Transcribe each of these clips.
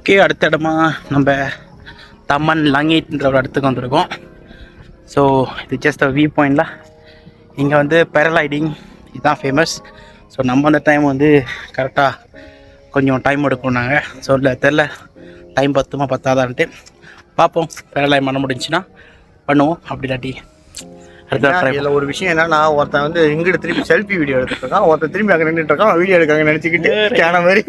Okay, அடுத்த இடமா நம்ம தம்மன் லங்கேட்ன்ற ஒரு இடத்துக்கு வந்திருக்கோம். ஸோ இது ஜஸ்ட் வியூ பாயிண்ட்ல. இங்கே வந்து பேரலைடிங் இதுதான் ஃபேமஸ். ஸோ நம்ம அந்த டைம் வந்து கரெக்டாக கொஞ்சம் டைம் எடுக்கும் நாங்கள். ஸோ இல்லை தெரில டைம் பத்துமா பத்தாதான்ட்டு பார்ப்போம். பேரலைன் பண்ண முடிஞ்சுன்னா பண்ணுவோம், அப்படி இல்லாட்டி இதில் ஒரு விஷயம் என்னன்னா, ஒருத்தன் வந்து இங்கிட்ட திருப்பி செல்ஃபி வீடியோ எடுத்துட்டு இருக்கான், ஒருத்தன் திரும்பி அங்கே நின்றுட்டு இருக்கான், வீடியோ எடுக்காங்க நினச்சிக்கிட்டு கேன மாதிரி.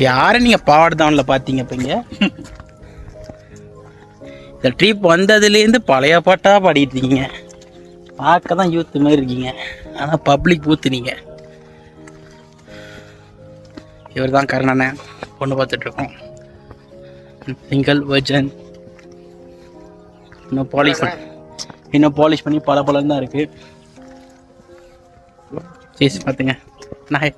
யாரை நீங்கள் பாவாடதானில் பார்த்தீங்க? இப்போ இங்கே இந்த ட்ரிப் வந்ததுலேருந்து பழைய பாட்டாக பாடிட்டு இருக்கீங்க. பார்க்க தான் யூத்து மாதிரி இருக்கீங்க, ஆனால் பப்ளிக் பூத்து நீங்கள். இவர் தான் கருணாண்ணன், பொண்ணு பார்த்துட்ருக்கோம். Single version. இன்னும் பாலிஷ் பண்ணி பல பலன் தான் இருக்குது. சரி பார்த்துங்க. நாய்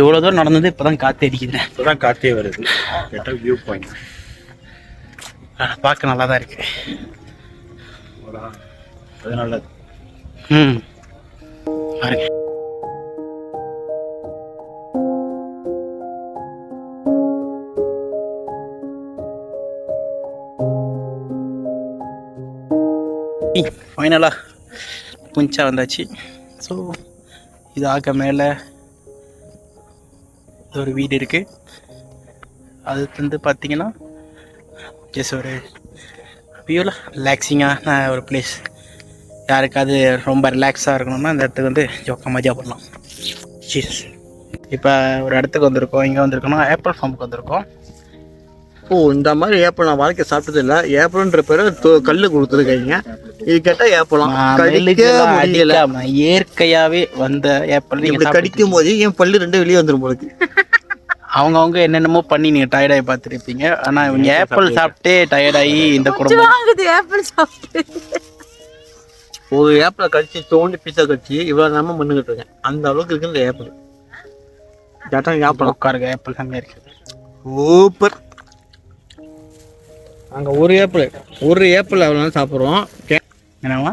இவ்வளோ தூரம் நடந்தது இப்போ தான் காற்று அடிக்குதுண்ணே. இப்போ தான் காற்றே வருது. வியூ பாயிண்ட் பார்க்க நல்லா தான் இருக்கு. அது நல்லது. பாருங்க. ஃபைனலாக புஞ்சா வந்தாச்சு. ஸோ இது ஆக்க மேலே ஒரு வீடு இருக்குது. அது வந்து பார்த்தீங்கன்னா ஜஸ்ட் ஒரு வியூவில் ரிலாக்ஸிங்கான ஒரு பிளேஸ். யாருக்காவது ரொம்ப ரிலாக்ஸாக இருக்கணும்னா இந்த இடத்துக்கு வந்து ஜோக்கா மஜா பண்ணலாம். சீஸ். இப்போ ஒரு இடத்துக்கு வந்திருக்கோம். இங்கே வந்திருக்கோம்னா ஆப்பிள் ஃபார்முக்கு வந்திருக்கோம். இந்த மாதிரி ஏப்பிள் நான் வாழ்க்கை சாப்பிட்டது இல்லை. ஏப்பிள்ன்ற பேர் கல் கொடுத்துருக்கீங்க. இது கேட்டால் ஏப்பலாம் இயற்கையாகவே வந்த ஏப்பிள் நீங்கள் கடிக்கும் போது என் பல்லு ரெண்டு வெளியே வந்துடும் போது. அவங்க என்னென்னமோ பண்ணி நீங்கள் டயர்டாகி பார்த்துருப்பீங்க. ஆனால் இவங்க ஆப்பிள் சாப்பிட்டே டயர்டாகி இந்த குடும்பம் ஆப்பிள் சாப்பிட்டு ஒரு ஏப்பிளை கடிச்சு தோண்டி பீஸா கடிச்சு இவ்வளோ நேரமாக பண்ணுக்கிட்டு இருக்கேன். அந்த அளவுக்கு இருக்கு இந்த ஏப்பிள். கேட்டால் ஏப்பிள் உட்காருங்க, ஏப்பிள் கம்மியாக இருக்குது. சூப்பர். நாங்கள் ஒரு ஏப்பிள் அவ்வளோ நேரம் சாப்பிட்றோம். என்னவா?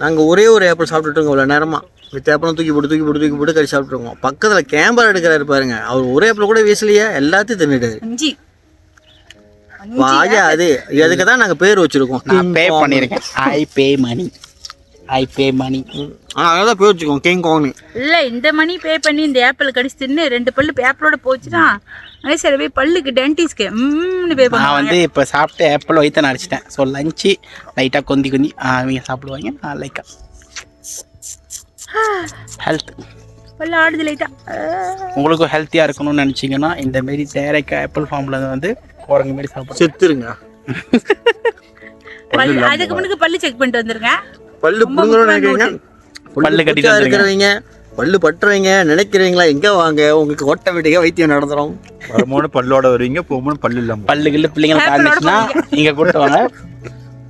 நாங்கள் ஒரே ஒரு ஏப்பிள் சாப்பிட்டுருக்கோம் இவ்வளோ நேரமாக. வித் ஏப்பிளும் தூக்கி போட்டு கறி சாப்பிட்ருக்கோம். பக்கத்தில் கேமரா எடுக்கிறாரு பாருங்க, அவர் ஒரே ஏப்பிள் கூட வீசலையே, எல்லாத்தையும் தின்னுட்டாரு. வாயா அது அதுக்கு தான் நாங்கள் பேர் வச்சுருக்கோம். நான் பே பண்ணியிருக்கேன். ஐ பே மணி. அதான் பேர் வச்சுக்கோங்க, கிங் காங். இல்லை, இந்த மணி பே பண்ணி இந்த ஏப்பிள் கடிச்சு தின்னு 2 பல்லு பேப்பரோட போச்சுன்னா அதே சரி போய் பல்லுக்கு டென்டிஸ்க்கு பே பண்ண. நான் வந்து இப்போ சாப்பிட்டு ஏப்பிள் வயிற்ற அடிச்சிட்டேன். ஸோ லஞ்சு லைட்டாக கொந்தி அவங்க சாப்பிடுவாங்க. நான் லைட்டாக ஹெல்த் பல்லு ஆடுது லைட்டாக. உங்களுக்கும் ஹெல்த்தியாக இருக்கணும்னு நினச்சிங்கன்னா இந்தமாரி டைரெக்டாக ஆப்பிள் ஃபார்மில் வந்து குரங்கு மாரி சாப்பிட்டு செத்துருங்க. அதுக்கு முன்னுக்கு பல்லு செக் பண்ணிட்டு வந்துருங்க. பல்லு நினைக்கிறீங்க, பல்லு கட்டிட்டு இருக்கிறவங்க, பல்லு பட்டுறவங்க நினைக்கிறீங்களா, எங்க வாங்க உங்களுக்கு ஓட்ட வீட்டுக்கே வைத்தியம் நடந்துடும். வரும்போது பல்லோட வருவீங்க, போகும்போது பல்லு இல்லாம பல்லு கில்லு பிள்ளைங்களை காமிச்சுன்னா இங்கே கூப்பிட்டு வாங்க.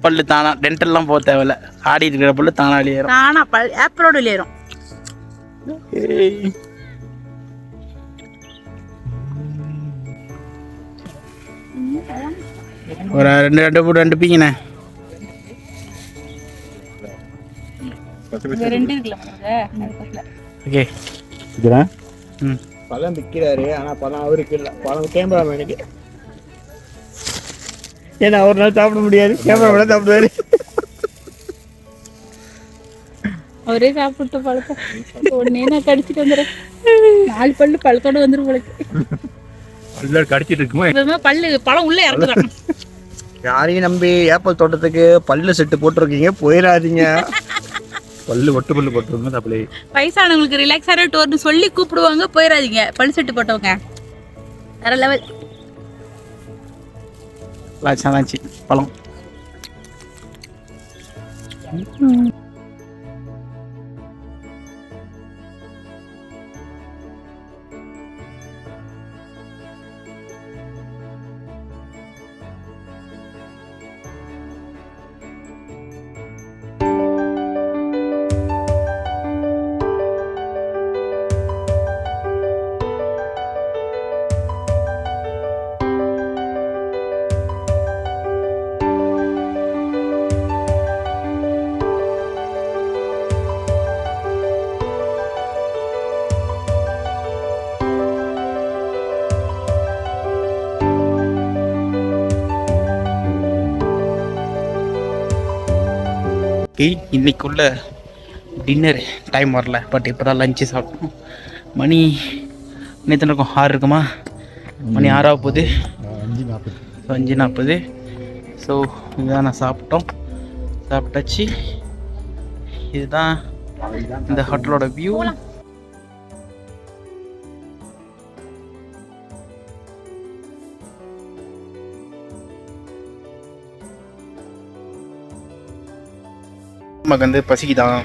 பல்லு தானா டென்டல்லாம் போக தேவையில்ல. ஆடிட்டு இருக்கிற பல்லு தானா வெளியேறும். தானா ஆப்பிளோட வெளியேறும். ஒரு ரெண்டு பீங்கண்ணே. இங்க 2 இருக்குல்ல மனோஜ், அது பக்கத்துல. ஓகே இதுதான் ம் பழம் விற்கிறாரு, ஆனால் பழம் அவருக்கு இல்லை, பழம் கேமராமேனுக்கு. ஏன்னா ஒரு நாள் சாப்பிட முடியாது, கேமராமேன் சாப்பிடுவாரு. அவரே சாப்பிட்டு பழத்தை உடனே நான் கடிச்சிட்டு வந்துடுறேன். 4 பல்லு பழத்தோட வந்துடும் உங்களுக்கு. கடிச்சிட்டு இருக்குமா இப்பவுமே பல்லு பழம் உள்ள இறக்குதான். யாரையும் நம்பி ஏப்பல் தோட்டத்துக்கு பல்லு செட்டு போட்டிருக்கீங்க, போயிடாதீங்க. பல்லு போட்டுருங்க தப்பிலே. வயசானவங்களுக்கு ரிலாக்ஸான டூர்னு சொல்லி கூப்பிடுவாங்க, போயிடாதீங்க. பல்லு செட்டு போட்டவங்க வேற லெவல். லாச்சாச்சு பழம். இன்னைக்குள்ள டின்னர் டைம் வரல, பட் இப்போ தான் லஞ்சு சாப்பிட்டோம். மணி நேற்று இருக்கும் 6 இருக்குமா, மணி 6 ஆக போகுது. 5:40. ஸோ இதுதான் நான் சாப்பிட்டாச்சு. இதுதான் இந்த ஹோட்டலோட வியூ. நமக்கு வந்து பசிக்குதான்,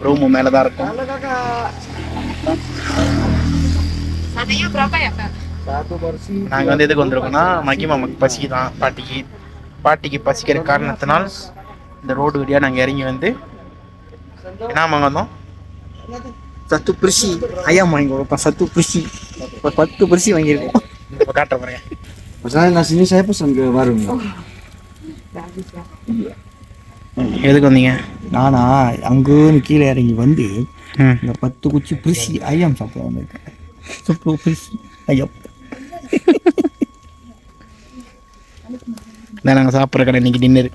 ரூமு மேலே தான் இருக்கும். நாங்கள் வந்து எதுக்கு வந்திருக்கோம்னா, மகிமாவுக்கு பசிக்குதான், பாட்டிக்கு பசிக்கிற காரணத்தினால் இந்த ரோடு வழியாக நாங்கள் இறங்கி வந்து என்ன வந்தோம், சத்து பிரிசி ஐயா வாங்கி கொடுப்பேன். சத்து பிரிசி ஒரு 10 பிரிசி வாங்கியிருக்கோம். இப்போ காட்டுற பாருங்க. நான் சின்ன சேப்பஸ் அங்கே வருங்க. எதுக்கு வந்தீங்க? நானா அங்கேன்னு கீழே இறங்கி வந்து இந்த 10 குச்சி பிரிசி ஐயம் சாப்பிட வந்திருக்கேன். சூப்பர் பிரிசி ஐயம். இதான் நாங்கள் சாப்பிட்ற கடை இன்னைக்கு டின்னர்.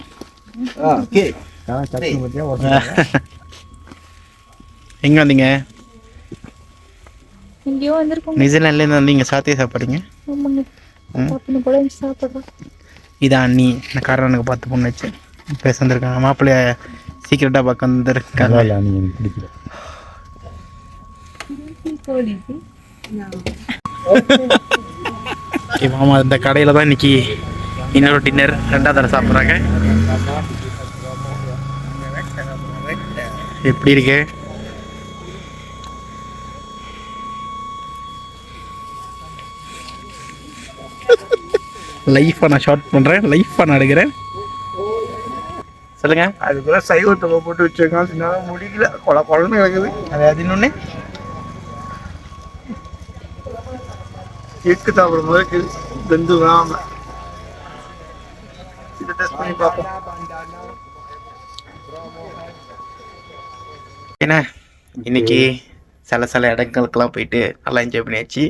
எங்கே வந்தீங்க? எங்கேயோ வந்திருக்கோம். நியூசிலாண்ட்லேருந்து வந்து இங்கே சாத்தியே சாப்பிட்றீங்க. இதான் அண்ணி, இந்த காரனுக்கு பார்த்து பொண்ணு வச்சு பேச வந்திருக்காங்க. மாப்பிள்ளைய சீக்கிரட்டாக பார்க்க வந்துருக்காங்க. மாமா இந்த கடையில் தான் இன்னைக்கு இன்னொரு டின்னர் 2வது தடவை சாப்பிட்றாங்க. எப்படி இருக்கு? லைஃப்பாக நான் ஷார்ட் பண்ணுறேன், லைஃப்பாக நான் எடுக்கிறேன். சொல்லுங்க. அதுக்குள்ள சைவத்தை போட்டு வச்சிருக்காங்க, முடியல, குழந்தை கிடக்குது. அது இன்னொன்று எக்கு சாப்பிடும் போது வெந்துதான். இதை டெஸ்ட் பண்ணி பார்ப்போம். ஏன்னா இன்னைக்கு சில இடங்களுக்கெல்லாம் போயிட்டு நல்லா என்ஜாய் பண்ணியாச்சு.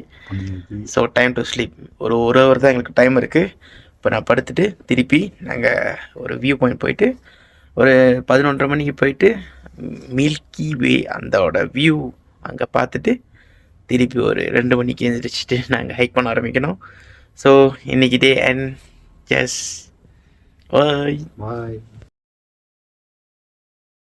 So time to sleep. ஒரு ஹவர் தான் எங்களுக்கு டைம் இருக்குது. இப்போ நான் படுத்துட்டு திருப்பி நாங்கள் ஒரு வியூ பாயிண்ட் போயிட்டு ஒரு 11:30 மணிக்கு போயிட்டு மில்கி வே அந்தோட வியூ அங்கே பார்த்துட்டு திருப்பி ஒரு 2 மணிக்கு எழுந்திரிச்சிட்டு நாங்கள் ஹைக் பண்ண ஆரம்பிக்கணும். ஸோ இன்றைக்கி டே அண்ட் ஜஸ்ட் பாய்.